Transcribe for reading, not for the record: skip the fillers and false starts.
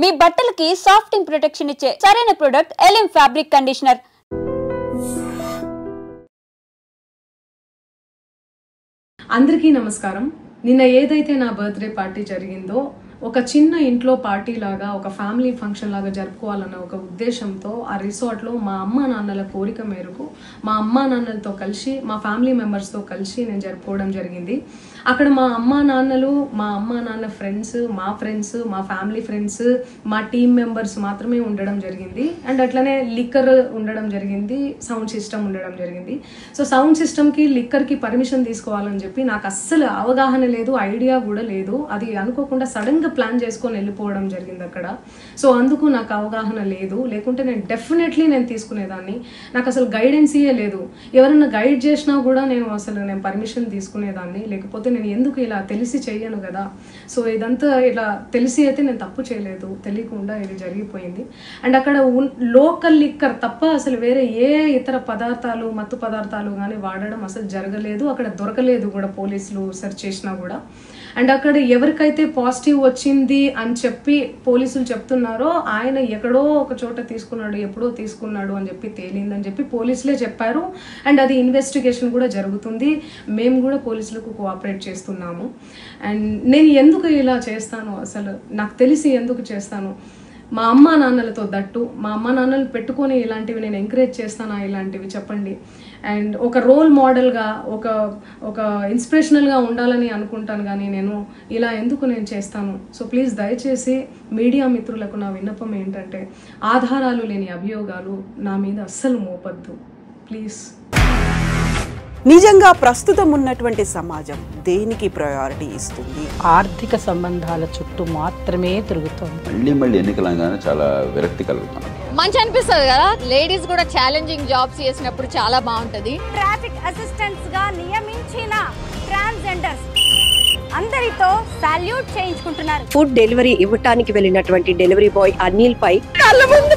మీ బట్టలకి సాఫ్టింగ్ ప్రొటెక్షన్ ఇచ్చే సరైన ప్రొడక్ట్ ఎలిమ్ ఫ్యాబ్రిక్ కండిషనర్. అందరికీ నమస్కారం. నిన్న ఏదైతే నా బర్త్డే పార్టీ జరిగిందో ఒక చిన్న ఇంట్లో పార్టీ లాగా ఒక ఫ్యామిలీ ఫంక్షన్ లాగా జరుపుకోవాలన్న ఒక ఉద్దేశంతో ఆ రిసార్ట్లో మా అమ్మా నాన్నల కోరిక మేరకు మా అమ్మా నాన్నలతో కలిసి మా ఫ్యామిలీ మెంబర్స్తో కలిసి నేను జరుపుకోవడం జరిగింది. అక్కడ మా అమ్మా నాన్నలు, మా అమ్మా నాన్న ఫ్రెండ్స్, మా ఫ్యామిలీ ఫ్రెండ్స్, మా టీమ్ మెంబర్స్ మాత్రమే ఉండడం జరిగింది. అండ్ అట్లనే లిక్కర్ ఉండడం జరిగింది, సౌండ్ సిస్టమ్ ఉండడం జరిగింది. సో సౌండ్ సిస్టమ్కి లిక్కర్కి పర్మిషన్ తీసుకోవాలని చెప్పి నాకు అస్సలు అవగాహన లేదు, ఐడియా కూడా లేదు. అది అనుకోకుండా సడన్గా ప్లాన్ చేసుకొని వెళ్ళిపోవడం జరిగింది అక్కడ. సో అందుకు నాకు అవగాహన లేదు, లేకుంటే నేను డెఫినెట్లీ తీసుకునేదాన్ని. నాకు అసలు గైడెన్సీయే లేదు. ఎవరైనా గైడ్ చేసినా కూడా నేను పర్మిషన్ తీసుకునేదాన్ని, లేకపోతే నేను ఎందుకు ఇలా తెలిసి చెయ్యను కదా. సో ఇదంతా ఇలా తెలిసి అయితే నేను తప్పు చేయలేదు, తెలియకుండా ఇది జరిగిపోయింది. అండ్ అక్కడ లోకల్ లిక్కర్ తప్ప అసలు వేరే ఏ ఇతర పదార్థాలు, మత్తు పదార్థాలు కానీ వాడడం అసలు జరగలేదు. అక్కడ దొరకలేదు కూడా, పోలీసులు సెర్చ్ చేసినా కూడా. అండ్ అక్కడ ఎవరికైతే పాజిటివ్ వచ్చింది అని చెప్పి పోలీసులు చెప్తున్నారో ఆయన ఎక్కడో ఒక చోట తీసుకున్నాడు, ఎప్పుడో తీసుకున్నాడు అని చెప్పి తేలిందని చెప్పి పోలీసులే చెప్పారు. అండ్ అది ఇన్వెస్టిగేషన్ కూడా జరుగుతుంది. మేము కూడా పోలీసులకు కోఆపరేట్ చేస్తున్నాము. అండ్ నేను ఎందుకు ఇలా చేస్తాను, అసలు నాకు తెలిసి ఎందుకు చేస్తాను, మా అమ్మా నాన్నలతో దట్టు మా అమ్మా నాన్నలు పెట్టుకొని ఇలాంటివి నేను ఎంకరేజ్ చేస్తానా, ఇలాంటివి చెప్పండి. అండ్ ఒక రోల్ మోడల్గా, ఒక ఇన్స్పిరేషనల్గా ఉండాలని అనుకుంటాను, కానీ నేను ఇలా ఎందుకు నేను చేస్తాను. సో ప్లీజ్ దయచేసి మీడియా మిత్రులకు నా విన్నపం ఏంటంటే, ఆధారాలు లేని అభియోగాలు నా మీద అస్సలు మోపద్దు ప్లీజ్. నిజంగా ప్రస్తుతం ఉన్నటువంటి సమాజం దేనికి ప్రయారిటీ ఇస్తుంది? ఆర్థిక సంబంధాల చుట్టూ మాత్రమే తిరుగుతుంది. మళ్ళీ ఎన్నికలంగానే చాలా విరక్తి కలుగుతాను. మంచి అనిపిస్తుంది కదా, లేడీస్ కూడా ఛాలెంజింగ్ జాబ్స్ చేసినప్పుడు చాలా బాగుంటది. ట్రాఫిక్ అసిస్టెంట్స్ గా నియమించిన ట్రాన్స్జెండర్స్ అందరితో సాల్యూట్ చేయించుకుంటున్నారు. ఫుడ్ డెలివరీ ఇవ్వటానికి వెళ్ళినటువంటి డెలివరీ బాయ్ అనిల్ పై కళ్ళ ముందు